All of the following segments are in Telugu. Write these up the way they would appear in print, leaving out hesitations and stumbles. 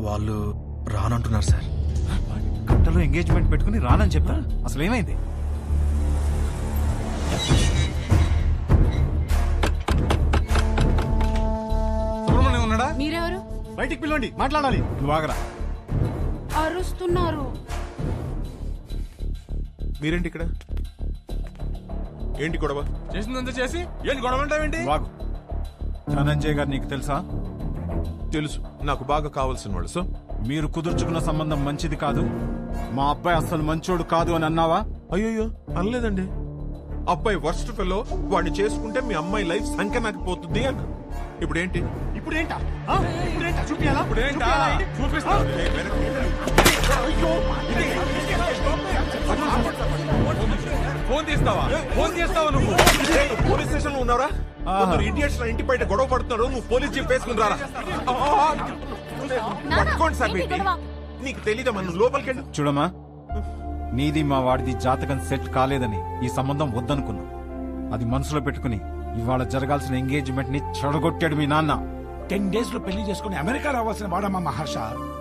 వాళ్ళు రానంటున్నారు సార్. గంటలో ఎంగేజ్మెంట్ పెట్టుకుని రానని చెప్తా. అసలు ఏమైంది? సుబ్రహ్మణ్యం ఉన్నాడా? మీరెవరు? బయటికి పిలవండి, మాట్లాడాలి. నువ్వు ఆగరా. అరుస్తున్నారు. మీరేంటి ఇక్కడ? ఏంటి గొడవ? చేసిందంతా చేసి ఏంటి గొడవ అంటావేంటి? వాగు. ధనంజయ్ గారు నీకు తెలుసా? తెలుసు, నాకు బాగా కావాల్సిన వాళ్ళు. సో మీరు కుదుర్చుకున్న సంబంధం మంచిది కాదు, మా అబ్బాయి అసలు మంచోడు కాదు అని అన్నావా? అయ్యో అనలేదండి. అబ్బాయి వర్స్ట్ ఫెలో, వాడిని చేసుకుంటే మీ అమ్మాయి లైఫ్ సంఖ్య నాకు పోతుంది అన్న. ఇప్పుడేంటి? ఇప్పుడేంటా చూపియాలా? చూపిస్తా. ఫోన్ తీస్తావా? ఫోన్ చేస్తావా నువ్వు? పోలీస్ స్టేషన్ లో ఉన్నారా? ఇండియన్స్ ఇంటి బయట గొడవ పడుతున్నారు, నువ్వు పోలీస్ జీప్ వేసుకుని రారా. పట్టుకోండి సార్. నీకు తెలీదమ్మా, నువ్వు లోపలికి వెళ్ళి చూడమ్మా, నీది మా వాడిది జాతకం సెట్ కాలేదని ఈ సంబంధం వద్దనుకున్నా. అది మనసులో పెట్టుకుని ఇవాళ జరగాల్సిన ఎంగేజ్మెంట్ ని చెడగొట్టాడు మీ నాన్న. 10 days లో పెళ్లి చేసుకుని అమెరికా రావాల్సిన వాడమ్మా మహర్ష.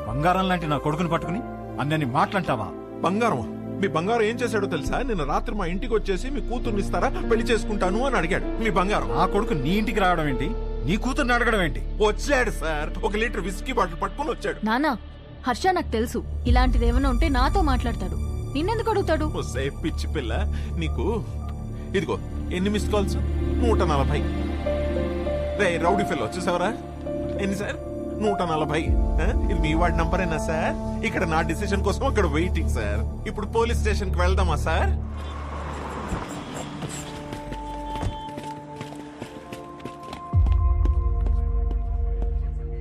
బంగారం లాంటి నా కొడుకుని పట్టుకుని అన్నని మాట్లాంటావా? బంగారం? మీ బంగారం ఏం చేశాడో తెలుసా? నిన్న రాత్రి మా ఇంటికి వచ్చేసి మీ కూతుర్ని ఇస్తారా, పెళ్లి చేసుకుంటాను అని అడిగాడు. మీ బంగారం. ఆ కొడుకు నీ ఇంటికి రావడం ఏంటి? నీ కూతుర్ని అడగడం ఏంటి? వచ్చాడు సార్, 1 లీటర్ విస్కీ బాటిల్ పట్టుకుని వచ్చాడు. నానా, హర్ష నాకు తెలుసు, ఇలాంటిది ఏమైనా ఉంటే నాతో మాట్లాడతాడు. నిన్నెందుకు అడుగుతాడు? పిచ్చి పిల్ల నీకు. ఇదిగో ఎన్ని మిస్ కాల్స్? 140. రే రౌడీ ఫెల్ వచ్చేసావరా? ఎన్ని సార్? 140. ఇది మీ వాడి నంబరేనా సార్? ఇక్కడ నా డిసిషన్ కోసం అక్కడ వెయిటింగ్ సార్. ఇప్పుడు పోలీస్ స్టేషన్ కి వెళ్దామా సార్?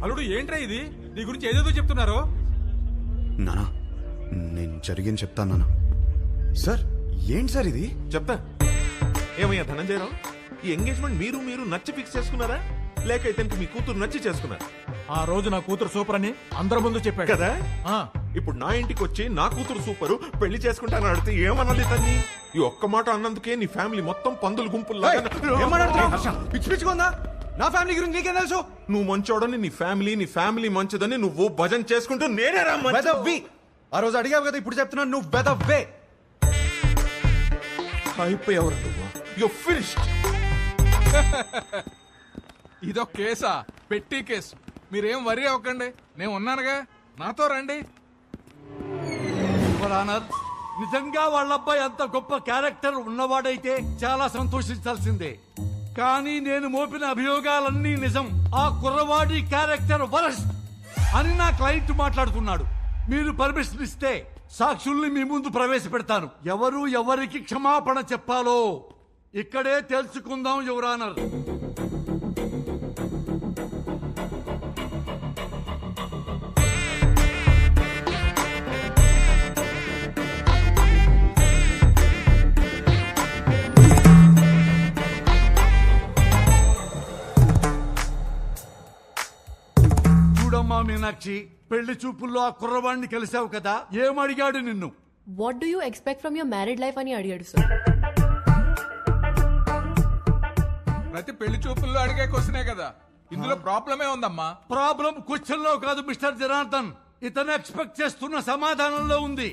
అల్లుడు ఏంట్రా ఇది? నీ గురించి ఏదేదో చెప్తున్నారు. నానా, నేను జరిగింది చెప్తాను నానా. సార్ ఏంటి సార్ ఇది? చెప్తా. ఏమయ్యా ధనంజయరావు, ఈ ఎంగేజ్మెంట్ మీరు నచ్చి ఫిక్స్ చేసుకున్నారా, లేక ఇతనికి మీ కూతురు నచ్చి చేసుకున్నారా? ఆ రోజు నా కూతురు సూపర్ అని అందరి ముందు చెప్పాడు కదా. ఇప్పుడు నా ఇంటికి వచ్చి నా కూతురు సూపరు, పెళ్లి చేసుకుంటానని అడిగితే ఏమన్నది తన్ని? ఈ ఒక్క మాట అన్నందుకే నీ ఫ్యామిలీ మొత్తం పందులు గుంపుల్లా. పిచ్చి పిచ్చుకుందా? నా ఫ్యామిలీ గురించి నీకేం తెలుసు? నువ్వు మంచోడని, నీ ఫ్యామిలీ మంచిదని నువ్వు భజన చేసుకుంటూ నేనే వెదవ్వి. ఆ రోజు అడిగావు కదా, ఇప్పుడు చెప్తున్నాను నువ్వు వెదవ్వే. అయిపోయావు నువ్వు. You finished. ఇదొక కేసా? పెట్టి కేసు. మీరేం వరి అవ్వకండి, నేను ఉన్నానుగా, నాతో రండి. నిజంగా వాళ్ళ అబ్బాయి అంత గొప్ప క్యారెక్టర్ ఉన్నవాడైతే చాలా సంతోషించాల్సిందే. కానీ నేను మోపిన అభియోగాలన్నీ నిజం. ఆ కుర్రవాడి క్యారెక్టర్ వరస్ట్ అని నా క్లయింట్ మాట్లాడుతున్నాడు. మీరు పర్మిషన్ ఇస్తే సాక్షుల్ని మీ ముందు ప్రవేశపెడతాను. ఎవరు ఎవరికి క్షమాపణ చెప్పాలో ఇక్కడే తెలుసుకుందాం యువర్ ఆనర్. చూడమ్మా మీనాక్షి, పెళ్లి చూపుల్లో ఆ కుర్రవాడిని కలిసావు కదా, ఏమడిగాడు నిన్ను? What do you expect from your married life అని అడిగాడు సార్. ప్రతి పెళ్లి చూపుల్లో అడిగే క్వశ్చనే కదా, ఇందులో ప్రాబ్లమే ఉందమ్మా. ప్రాబ్లం క్వశ్చన్ లో కాదు మిస్టర్ జనార్దన్, ఇతను ఎక్స్పెక్ట్ చేస్తున్న సమాధానంలో ఉంది.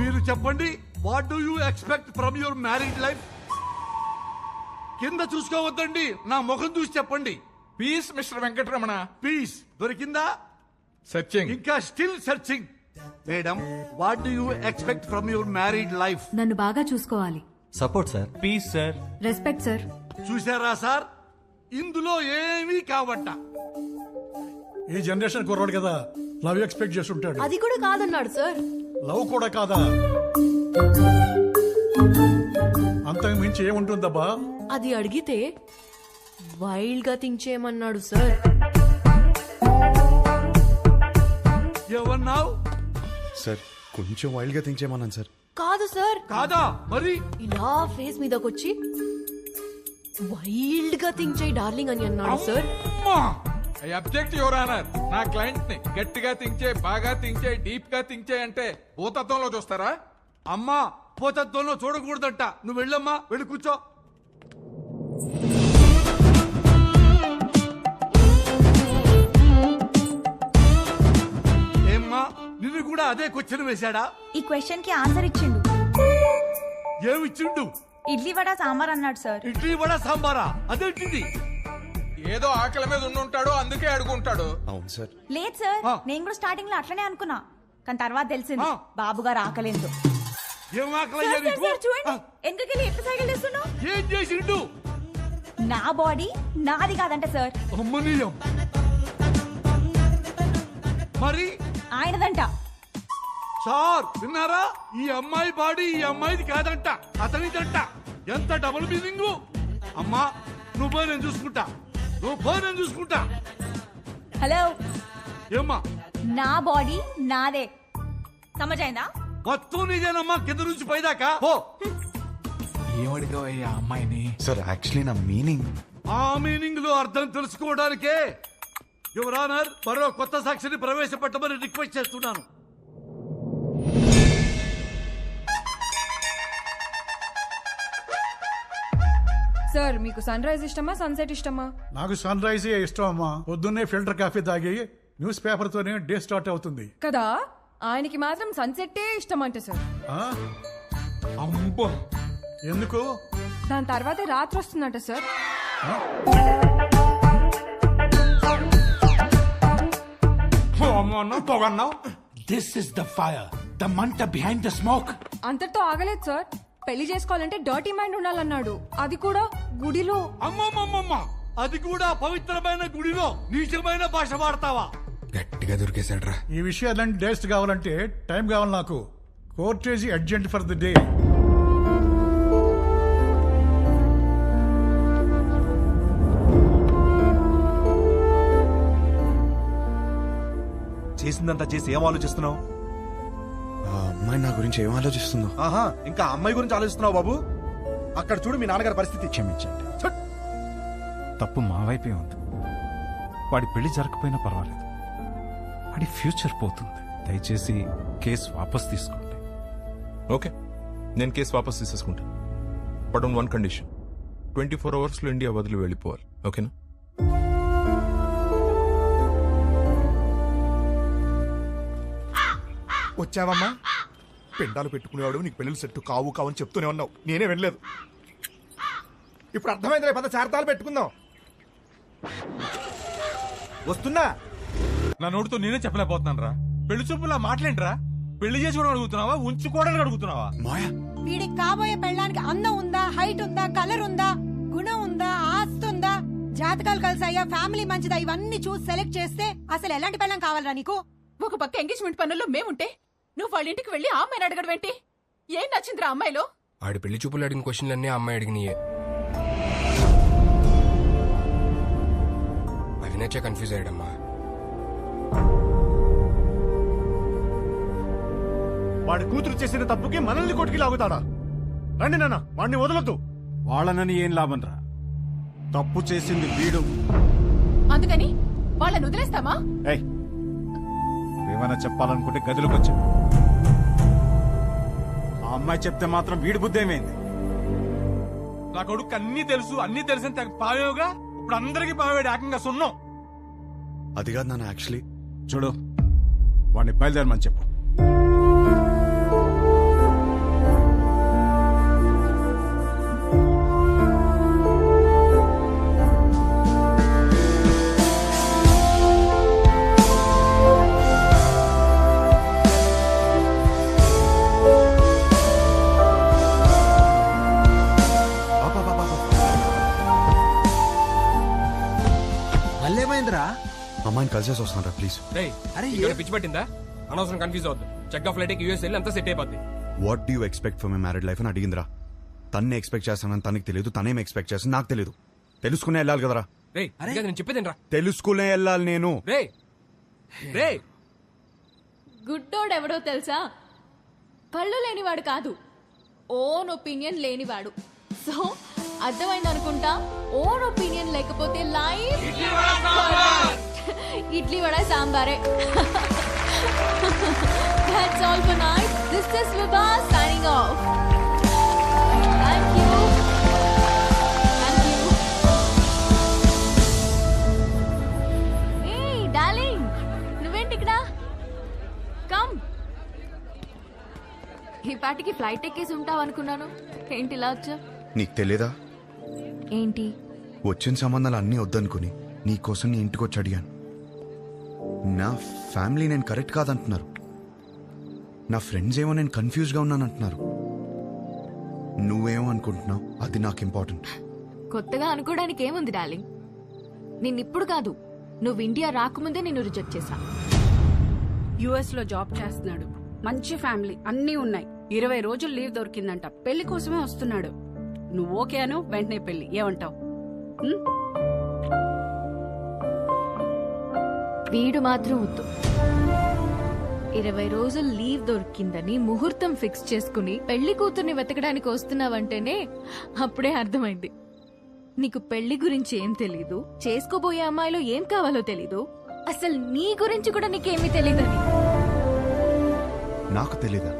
మీరు చెప్పండి, what do you expect from your married life? కింద చూసుకోవద్దండి, నా ముఖం చూసి చెప్పండి. Peace mister Venkataramana. పీస్ దొరికిందా? సర్చింగ్. ఇంకా still searching. Madam, what do you expect from your married life? నన్ను బాగా చూసుకోవాలి. Support sir. Peace sir. Respect sir. చూసారా సార్, ఇందులో ఏమీ కావట. ఈ జనరేషన్ కుర్రాడు కదా, లవ్ ఎక్స్పెక్ట్ చేస్తుంటాడు. అది కూడా కాదన్నాడు సార్. లవ్ కూడా కాదా? అంతకు మించి ఏముంటుందబ్బా? అది అడిగితే వైల్డ్ గా థింక్ చేయమన్నాడు సార్. ఏమన్నావు? సార్ కొంచెం వైల్డ్ గా థింక్ చేయమన్నాను సార్. కాదు సార్. కాదా? మరి ఇలా ఫేస్ మీదకొచ్చి వైల్డ్ గా థింక్ చేయి డార్లింగ్ అని అన్నాడు sir. I object your honour. నా క్లయింట్ ని గట్టిగా థింక్ చేయి, బాగా థింక్ చేయి, డీప్ గా థింక్ చేయి అంటే భూతత్వంలో చూస్తారా? అమ్మా, పోతత్వంలో చూడకూడదంట. నువ్వు వెళ్ళమ్మా, వెళ్ళి కూర్చో. అదే క్వశ్చన్ వేశాడా? ఈ క్వశ్చన్ కి ఆన్సర్ ఇచ్చిండు. ఏమిచ్చిండు? ఇడ్లీ వడ సాంబార్ అన్నాడు సార్. ఇడ్లీ వడ సాంబారా? అదేంటిది? ఏదో ఆకలి మీద ఉండుంటాడు అందుకే అడుగుంటాడు. అవును సార్. లేదు సార్, ఆ. నేను కూడా స్టార్టింగ్ లో అట్లనే అనుకున్నా, కానీ తర్వాత తెలిసింది ఆ. బాబు గారు ఆకలేదు. ఏం ఆకలయ్యా నీకు? చూడండి ఎందుకెళ్ళి ఎట్లా సైకిల్ చేస్తున్నావు. ఏం చేసిండు? నా బాడీ నాది కాదంట సార్, అమ్మనీయం. మరి ఆయనదంట. సార్ విన్నారా? ఈ అమ్మాయి బాడీ ఈ అమ్మాయిది కాదంట, అతనిదంట. ఎంత డబుల్ మీనింగ్. అమ్మా నువ్వు పోయి నేను చూసుకుంటా, నువ్వు పోయి నేను చూసుకుంటా. హలో, ఏమ్మా? నా బాడీ నాదే, సమజైందా? మొత్తం నీదేనమ్మా, కింద నుంచి పైదాకా పో. ఏమడిగావయ్యా అమ్మాయిని? సార్ యాక్చువల్లీ నా మీనింగ్. ఆ మీనింగ్ లో అర్థం తెలుసుకోవడానికే యువర్ ఆనర్ మరో కొత్త సాక్షిని ప్రవేశపెట్టమని రిక్వెస్ట్ చేస్తున్నాను. సార్ మీకు సన్ రైజ్ ఇష్టమా సన్సెట్ ఇష్టమా? నాకు సన్ రైజ్ ఇష్టం అమ్మా. పొద్దున్నే ఫిల్టర్ కాఫీ తాగి న్యూస్ పేపర్ తోనే డే స్టార్ట్ అవుతుంది కదా, ఆయనకి మాత్రం సన్సెట్టే ఇష్టం అంట సార్. ఆ? అమ్మో, ఎందుకు? దాని తర్వాతే రాత్రి వస్తుందంట sir. This is the fire, the మంట బిహైండ్ ద స్మోక్. అంతటితో ఆగలేదు సార్, పెళ్లి చేసుకోవాలంటే డర్టీ మైండ్ ఉండాలన్నాడు, అది కూడా గుడిలో. అమ్మమ్మమ్మమ్మ, అది కూడా పవిత్రమైన గుడిలో నీచమైన భాష వాడతావా? గట్టిగా దొరికేశాడ్రా. ఈ విషయాలన్నీ డేస్ట్ కావాలంటే టైం కావాలి నాకు. Courtesy urgent for the day. చేసిందంతా చేసి ఏం ఆలోచిస్తున్నావు? ఆ అమ్మాయి నా గురించి ఏం ఆలోచిస్తుందో. ఆహా, ఇంకా అమ్మాయి గురించి ఆలోచిస్తున్నావు బాబు? అక్కడ చూడు మీ నాన్నగారి పరిస్థితి. క్షమించండి. తప్పు మా వైపే ఉంది. వాడి పెళ్లి జరగకపోయినా పర్వాలేదు, వాడి ఫ్యూచర్ పోతుంది. దయచేసి కేసు వాపస్ తీసుకోండి. ఓకే, నేను కేసు వాపస్ తీసేసుకుంటాను. But on one condition, 24 hours లో ఇండియా వదిలి వెళ్ళిపోవాలి. ఓకేనా? వచ్చావమ్మా? పిండాలు పెట్టుకునేవాడు నీకు పెళ్ళిళ్ళు సెట్టు కావు కావని చెప్తూనే ఉన్నావు, నేనే వినలేదు. ఇప్పుడు అర్థమైంది, పద చార్తాలు పెట్టుకుందాం. వస్తున్నా. నా నోటితో నేనే చెప్పలేకపోతున్నాను రా. పెళ్లి చూపులా మాట్లాడరా? పెళ్లి చేసుకోవడం అడుగుతున్నావా, ఉంచుకోవడానికి అడుగుతున్నావా? మాయా, వీడికి కాబోయే పెళ్ళానికి అందం ఉందా, హైట్ ఉందా, కలర్ ఉందా, గుణం ఉందా, ఆస్తి ఉందా, జాతకాలు కలిసాయా, ఫ్యామిలీ మంచిదా, ఇవన్నీ చూసి సెలెక్ట్ చేస్తే అసలు ఎలాంటి పెళ్ళం కావాలరా నీకు? ఒక పక్క ఎంగేజ్మెంట్ పనుల్లో మేముంటే నువ్వు వాళ్ళ ఇంటికి వెళ్ళి ఆ అమ్మాయిని అడగడం ఏంటి? ఏం నచ్చిందిరా అమ్మాయిలో? ఆడి పెళ్లి చూపులు అడిగిన క్వశ్చన్లన్నీ అమ్మాయి అడిగినాయే. అవి నచ్చే కన్ఫ్యూజ్ అయ్యాడమ్మా. వాడి కూతురు చేసిన తప్పుకి మనల్ని కొట్టుకి లాగుతాడా? రండి నాన్న, వాడిని వదలొద్దు. వాళ్ళనని ఏం లాభం రా, తప్పు చేసింది వీడు. అందుకని వాళ్ళని వదిలేస్తామా? ఏయ్, ఏమైనా చెప్పాలనుకుంటే గదిలోకి వచ్చా. ఆ అమ్మాయి చెప్తే మాత్రం వీడి బుద్ధి ఏమైంది? నా కొడుకు అన్ని తెలుసు, అన్ని తెలిసిన తెగ పావేవుగా ఇప్పుడు అందరికి పావేడు ఏకంగా సున్నం. అది కాదు నాన్న. యాక్చువల్లీ చూడు, వాడిని బయలుదేరమని చెప్పు. అమ్మాయిని కలిసేసి వస్తున్నారా ప్లీజ్? అరే పిచ్చి పట్టిందా? అనవసరం కన్ఫ్యూజ్ అవుతుంది. చెక్ ఆఫ్ ఫ్లైట్ యూఎస్ వెళ్ళి అంతా సెట్ అయిపోద్ది. What do expect for my married life అని అడిగిందిరా. తన్నే ఎక్స్పెక్ట్ చేస్తానని తనకి తెలియదు, తనేం ఎక్స్పెక్ట్ చేస్తాను నాకు తెలియదు. తెలుసుకునే వెళ్ళాలి కదరా. రే నేను చెప్పేదేనరా. తెలుసుకునే వెళ్ళాలి నేను. రే రే గుడ్డోడు ఎవడో తెలుసా? కళ్ళు లేనివాడు కాదు, ఓన్ ఒపీనియన్ లేనివాడు. సో అర్థమైంది అనుకుంటా. ఓన్ ఒపీనియన్ లేకపోతే లైఫ్ ఇడ్లీ వడ సాంబారే. That's all for night. This is Vibha signing off. Thank you. Thank you. Hey, darling. నువ్వేంటి ఇక్కడ? Come. పాటికి ఫ్లైట్ ఎక్కేసి ఉంటావు అనుకున్నాను. ఏంటి ఇలా వచ్చా? నీకు తెలియదా? ఏంటి? వచ్చిన సంబంధాలు అన్నీ వద్దనుకుని నీకోసం నీ ఇంటికి వచ్చి అడిగాను. నా ఫ్యామిలీ నేను కరెక్ట్ కాదంటున్నారు. నా ఫ్రెండ్స్ ఏమో నేను కన్ఫ్యూజ్గా ఉన్నానంటున్నారు. నువ్వేమో అనుకుంటున్నావు, అది నాకు ఇంపార్టెంట్. కొత్తగా అనుకోవడానికి ఏముంది డార్లింగ్. నిన్నిప్పుడు కాదు, నువ్వు ఇండియా రాకముందే నిన్ను రిజెక్ట్ చేశా. యుఎస్ లో జాబ్ చేస్తున్నాడు, మంచి ఫ్యామిలీ అన్నీ ఉన్నాయి. 20 రోజులు లీవ్ దొరికిందంట. పెళ్లి కోసమే వస్తున్నాడు. నువ్వు ఓకే అను, వెంటనే పెళ్లి. ఏమంటావు? వీడు మాత్రం వద్దు. 20 రోజులు లీవ్ దొరికిందని ముహూర్తం ఫిక్స్ చేసుకుని పెళ్లి కూతుర్ని వెతకడానికి వస్తున్నావంటేనే అప్పుడే అర్థమైంది నీకు పెళ్లి గురించి ఏం తెలీదు, చేసుకోబోయే అమ్మాయిలో ఏం కావాలో తెలీదు, అసలు నీ గురించి కూడా నీకేమీ తెలీదని. నాకు తెలీదా?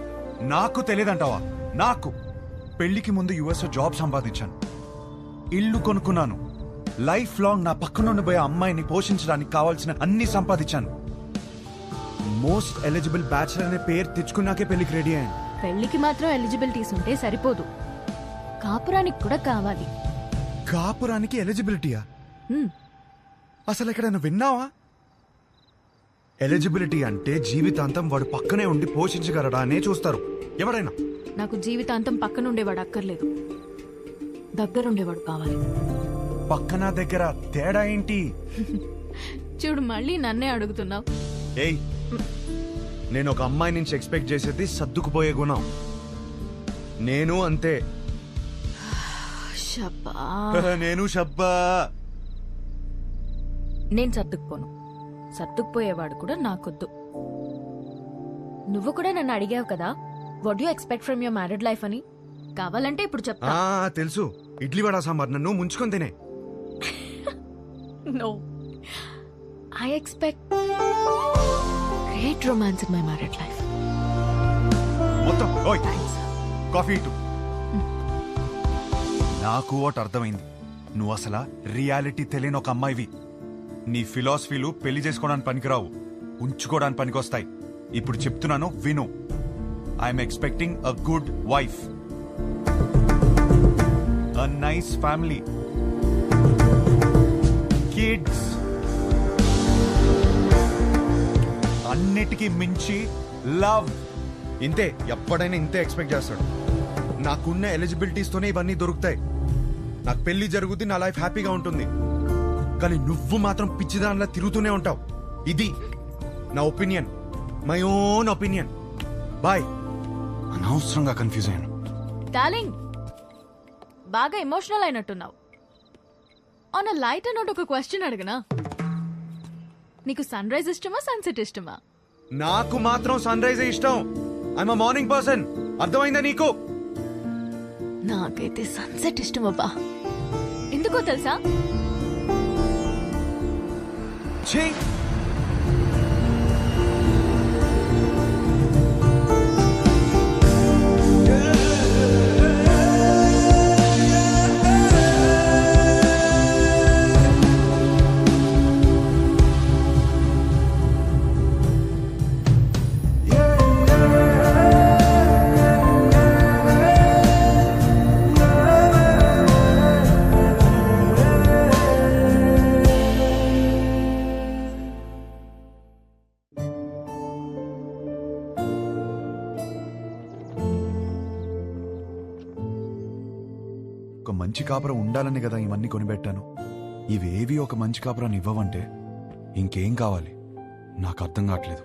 నాకు తెలియదంటావా? నాకు పెళ్లికి ముందు యుఎస్ జాబ్ సంపాదించాను, ఇల్లు కొనుక్కున్నాను, లైఫ్ లాంగ్ నా పక్కన ఉండిపోయే అమ్మాయిని పోషించడానికి కావాల్సిన అన్ని సంపాదించాను. మోస్ట్ ఎలిజిబుల్ బ్యాచిలర్ అనే పేరు తెచ్చుకున్నాకే పెళ్లికి రెడీ అయ్యాను. పెళ్లికి మాత్రం ఎలిజిబిలిటీస్ ఉంటే సరిపోదు, కాపురానికి కూడా కావాలి. కాపురానికి ఎలిజిబిలిటీయా? హ్మ్. అసలు ఎక్కడైనా విన్నావా? ఎలిజిబిలిటీ అంటే జీవితాంతం వాడు పక్కనే ఉండి పోషించగలడా అనే చూస్తారు ఎవరైనా. నాకు జీవితాంతం పక్కనుండేవాడు అక్కర్లేదు, దగ్గరుండేవాడు కావాలి. పక్కన దగ్గర తేడా ఏంటి? చూడు, మళ్ళీ నన్నే అడుగుతున్నావు. ఏయ్, నేను ఒక అమ్మాయి నుంచి ఎక్స్పెక్ట్ చేసేది సర్దుకుపోయే గుణం. నేను అంతే. నేను షబ్బా. నేను సర్దుకుపోను, సర్దుకుపోయేవాడు కూడా నాకొద్దు. నువ్వు కూడా నన్ను అడిగావు కదా, what you expect from your married life అని. కావాలంటే ఇప్పుడు చెప్తా. తెలుసు, ఇడ్లీ వడ సాంబార్ నన్ను ముంచుకొని తినే. No. I expect great romance in my married life. మొత్తం ఓయ్ కాఫీ ఇటు. నాకు ఒకటి అర్థమైంది, నువ్వు అసలు రియాలిటీ తెలియని ఒక అమ్మాయివి. నీ ఫిలాసఫీలు పెళ్లి చేసుకోవడానికి పనికిరావు, ఉంచుకోవడానికి పనికొస్తాయి. ఇప్పుడు చెప్తున్నాను విను. I'm expecting a good wife, a nice family, kids, అన్నిటికీ మించి లవ్. ఇంతే, ఎప్పుడైనా ఇంతే ఎక్స్పెక్ట్ చేస్తాడు. నాకున్న ఎలిజిబిలిటీస్ తోనే ఇవన్నీ దొరుకుతాయి. నాకు పెళ్లి జరుగుతుంది, నా లైఫ్ హ్యాపీగా ఉంటుంది. కానీ నువ్వు మాత్రం పిచ్చిదానిలా తిరుగుతూనే ఉంటావు. ఇది నా opinion, my own opinion. Bye. అనవసరంగా కన్ఫ్యూజ్ అయ్యాను. డార్లింగ్, బాగా ఎమోషనల్ అయినట్టున్నావు. ఆన్ అ లైటర్ నోట్ ఒక క్వశ్చన్ అడగనా? నీకు సన్ రైజ్ ఇష్టమా, సన్సెట్ ఇష్టమా? నాకు మాత్రం సన్ రైజ్ ఇష్టం. I'm a morning person. అర్థమైందా నీకు? నాకైతే సన్సెట్ ఇష్టం అబ్బా. ఎందుకో తెలుసా? ఛీ, ఒక మంచి కాపురం ఉండాలని కదా ఇవన్నీ కొనిపెట్టాను. ఇవేవి ఒక మంచి కాపురాన్ని ఇవ్వవంటే ఇంకేం కావాలి? నాకు అర్థం కావట్లేదు.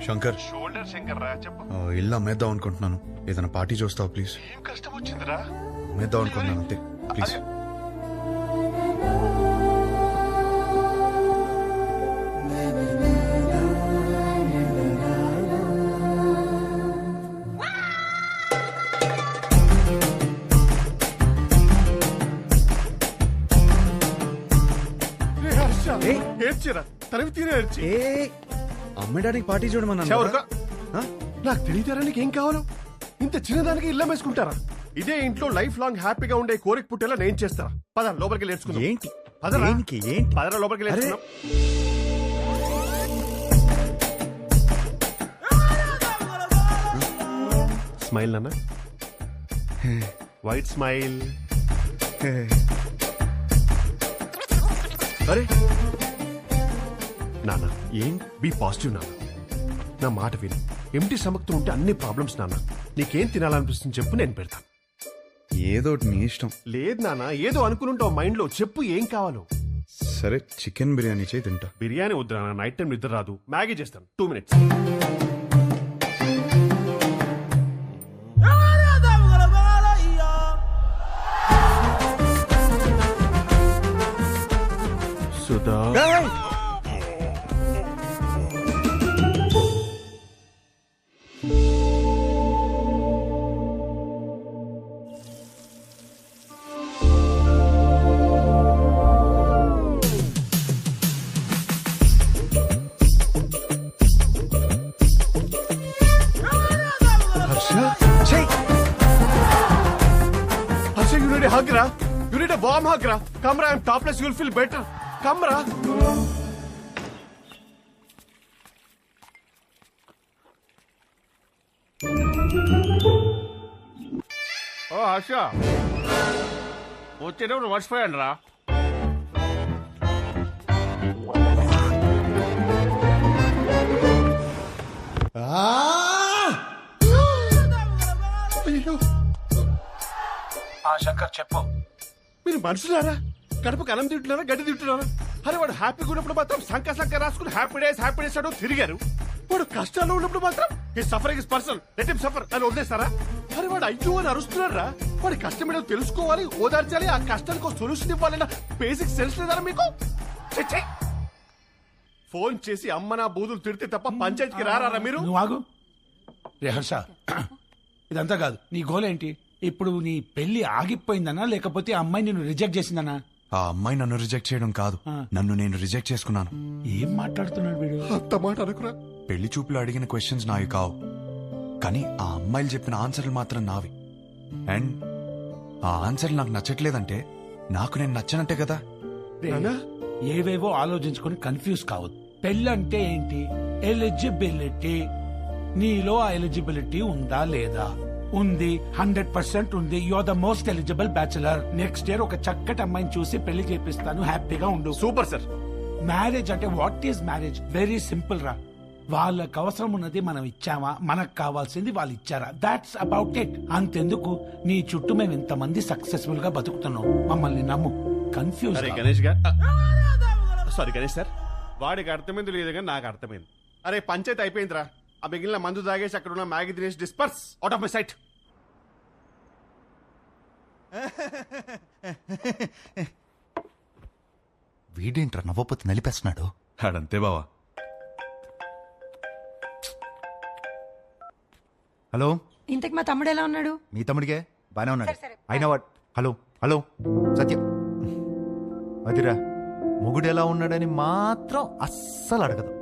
శంకర్, ఇల్లు అమ్మేద్దాం అనుకుంటున్నాను. ఏదైనా పార్టీ చూస్తావు ప్లీజ్? కష్టం వచ్చిందిరా. అమ్మేద్దాం అనుకుంటున్నాను అంతే, ప్లీజ్. ఏడ్చిరా, తరివి తీరే ఏడ్చి. అమ్మాయి డాడీకి పార్టీ చూడమన్నాను ఎవరుకా? ఆ? నాకు తెలియతారా నీకు ఏం కావాలో? ఇంత చిన్నదానికి ఇల్లు వేసుకుంటారా? ఇదే ఇంట్లో లైఫ్ లాంగ్ హ్యాపీగా ఉండే కోరిక పుట్టేలా నేను చేస్తారా? పద లోపలికి నేర్చుకుందాం. ఏంటి పదరా. ఏంటి ఏంటి పదరా లోపలికి నేర్చుకుందాం. స్మైల్ నాన్న, వైట్ స్మైల్. అరే నాన్న, ఏం బీ పాజిటివ్ నాన్న. నా మాట విను. ఎంటీ స్టమక్తో ఉంటే అన్ని ప్రాబ్లమ్స్ నాన్న. నీకేం తినాలనిపిస్తుంది చెప్పు, నేను పెడతాను. ఏదో ఒకటి నీ ఇష్టం. లేదు నాన్న, ఏదో అనుకుని మైండ్ లో. చెప్పు ఏం కావాలో. సరే చికెన్ బిర్యానీ చేయి తింటా. బిర్యానీ వద్దు నాన్న, నైట్ టైం నిద్ర రాదు. మ్యాగీ చేస్తాను, 2 minutes. Sudha, Harsha, you need a hug, ra. You need a warm hug, ra. Come, ra. I'm topless. You'll feel better. Come, ra. ఓ హర్ష, వచ్చేటప్పుడు మర్చిపోయాను రా. శంకర్ చెప్పు. మీరు మనుషులారా? కడుపుకి అన్నం తింటున్నారా, గడ్డి తింటున్నారా? అరే వాడు హ్యాపీగా ఉన్నప్పుడు మాత్రం సంక రాసుకుని హ్యాపీ డేస్ అంటూ తిరిగారు. వాడు కష్టాల్లో ఉన్నప్పుడు మాత్రం ఈ suffering is personal, let him suffer అని వదిలేస్తారా? అరే వాడు అయ్యో అని అరుస్తున్నారా? వాడి కష్టం ఏదో తెలుసుకోవాలి, ఓదార్చాలి, ఆ కష్టానికి సొల్యూషన్ ఇవ్వాలన్న బేసిక్ సెన్స్ లేదారా మీకు? ఛే! ఫోన్ చేసి అమ్మ నా బూదులు తిడితే తప్ప పంచాయతీకి రారా మీరు? నువ్వు ఆగు. రే హర్ష, ఇదంతా కాదు. నీ గోల్ ఏంటి? ఇప్పుడు నీ పెళ్లి ఆగిపోయిందనా లేకపోతే ఆ అమ్మాయి నిన్ను రిజెక్ట్ చేసిందనా? ఆ అమ్మాయి నన్ను రిజెక్ట్ చేయడం కాదు, నన్ను నేను రిజెక్ట్ చేసుకున్నాను. ఏం మాట్లాడుతున్నాడు వీడు? అంత మాట అనుకురా. పెళ్లి చూపులు అడిగిన క్వశ్చన్స్ నావి కావు, కానీ ఆ అమ్మాయిలు చెప్పిన ఆన్సర్లు మాత్రం నావి. అండ్ ఆ ఆన్సర్లు నాకు నచ్చట్లేదంటే నాకు నేను నచ్చనంటే కదా. ఏవేవో ఆలోచించుకొని కన్ఫ్యూజ్ కావద్దు. పెళ్ళంటే ఏంటి? ఎలిజిబిలిటీ. నీలో ఆ ఎలిజిబిలిటీ ఉందా లేదా? ఉంది, 100% ఉంది. You are the most eligible bachelor. Next year ఒక చక్కటి అమ్మాయిని చూసి పెళ్లి చేపిస్తాను, హ్యాపీగా ఉండు. Super sir. మ్యారేజ్ అంటే what is marriage? Very simple రా. వాళ్ళకి అవసరం ఉన్నది మనం ఇచ్చామా, మనకు కావాల్సింది వాళ్ళు ఇచ్చారా? That's about it. అంతెందుకు, నీ చుట్టూ మేము ఇంతమంది సక్సెస్ఫుల్ గా బతుకుతున్నాం. మమ్మల్ని నమ్ము. కన్ఫ్యూజ్. గణేష్ గారు, సారీ గణేష్ సార్, వాడికి అర్థమైంది లేదు కానీ నాకు అర్థమైంది. అరే పంచాయతీ అయిపోయిందిరా. ఆ మిగిలిన మందు తాగేసి అక్కడ ఉన్న మ్యాగీ తినేసి disperse out of my sight. వీడేంట్రా నవ్వపోతే నలిపేస్తున్నాడు? ఆడంతే బావా. హలో, ఇంతకు మా తమ్ముడు ఎలా ఉన్నాడు? మీ తమ్ముడికే బానే ఉన్నాడు. అయినా వాట్? హలో హలో సత్యం, అదిరా మొగుడు ఎలా ఉన్నాడని మాత్రం అస్సలు అడగదు.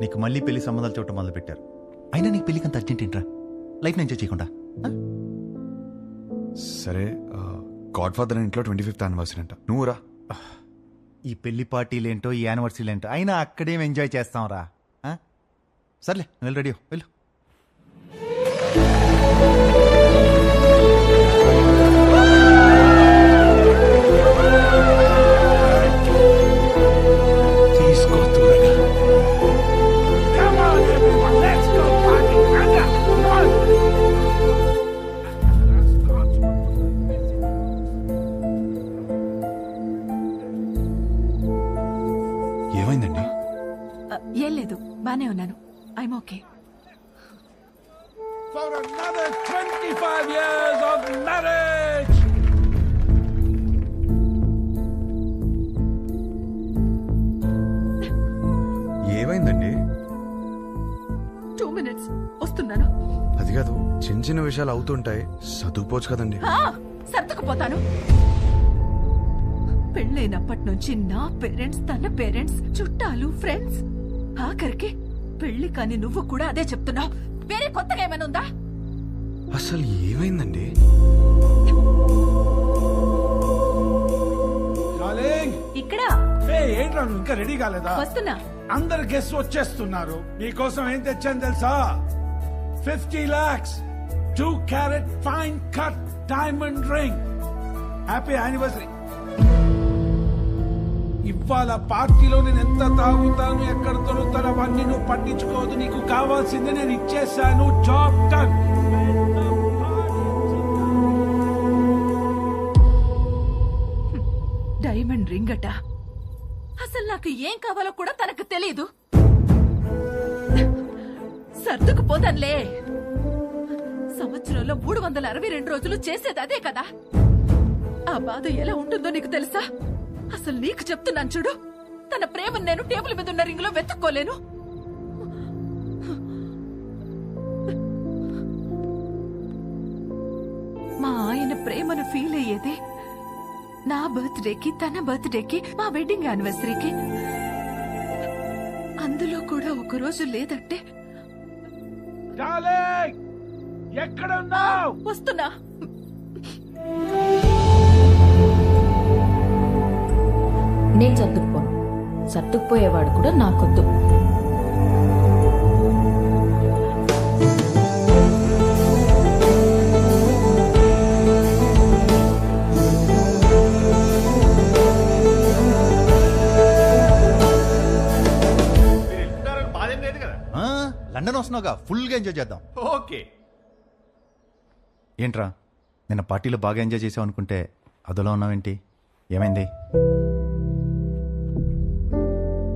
నీకు మళ్ళీ పెళ్లి సంబంధాలు చూడటం మొదలు పెట్టారు. అయినా నీకు పెళ్లికి అంత అర్జెంట్ ఏంట్రా? లైఫ్ ఎంజాయ్ చేయకుండా? సరే, గాడ్ ఫాదర్ ఇంట్లో 25th యానివర్సరీ అంట, నువ్వు రా. ఈ పెళ్లి పార్టీలేంటో ఈ యానివర్సరీలేంటో అయినా అక్కడేం ఎంజాయ్ చేస్తాం రా. సర్లే వెళ్ళు, రెడీ వెళ్ళు. తీసుకో త్వరగా. Come on, everyone, let's go party. Come on. ఏమైందండి? ఏం లేదు, బానే ఉన్నాను. I'm okay. For another 25 years of marriage. ఏమైందండి? 2 minutes వస్తున్నాను. అది కాదు, చిన్న చిన్న విషయాలు అవుతుంటాయి, చదువుకోవచ్చు కదండి. సర్దుకుపోతాను. పెళ్ళైనప్పటి నుంచి నా పేరెంట్స్, తన పేరెంట్స్, చుట్టాలు, ఫ్రెండ్స్, ఆఖరికి పెళ్లి కాని నువ్వు కూడా అదే చెప్తున్నావు. వేరే కొత్తగా ఏమైనా ఉందా? అసలు ఏమైందండి? ఇక్కడ ఏంట్రా నువ్వు ఇంకా రెడీ కాలేదా? వస్తున్నా. అందరు గెస్ట్ వచ్చేస్తున్నారు. మీకోసం ఏం తెచ్చాను తెలుసా? 50 lakhs 2 carat fine cut diamond ring. Happy anniversary. ఇవాళ పార్టీలో నేను ఎంత తాగుతాను, ఎక్కడ దొరుకుతాను అవన్నీ నువ్వు పట్టించుకోవద్దు. నీకు కావాల్సింది నేను ఇచ్చేసాను. Job done. డైమండ్ రింగ్ అట. అసలు నాకు ఏం కావాలో కూడా తనకు తెలియదు. సర్దుకుపోతానులే. సంవత్సరంలో 362 రోజులు చేసేది అదే కదా. ఆ బాధ ఎలా ఉంటుందో నీకు తెలుసా? అసలు నీకు చెప్తున్నాను చూడు, తన ప్రేమను నేను టేబుల్ మీద ఉన్న రింగ్ లో వెతుక్కోలేను. మా ఆయన ప్రేమను ఫీల్ అయ్యేది నా బర్త్డేకి, తన బర్త్డేకి, మా వెడ్డింగ్ యానివర్సరీకి. అందులో కూడా ఒక రోజు లేదంటే ఎక్కడున్నావు? వస్తున్నా. నేను సర్దుకుపోను. సర్దుకుపోయేవాడు కూడా నాకొద్దు. లండన్ వస్తున్నావుగా, ఫుల్గా ఎంజాయ్ చేద్దాం. ఓకే. ఏంట్రా నిన్న పార్టీలో బాగా ఎంజాయ్ చేసావు అనుకుంటే అదోలా ఉన్నావేంటి? ఏమైంది?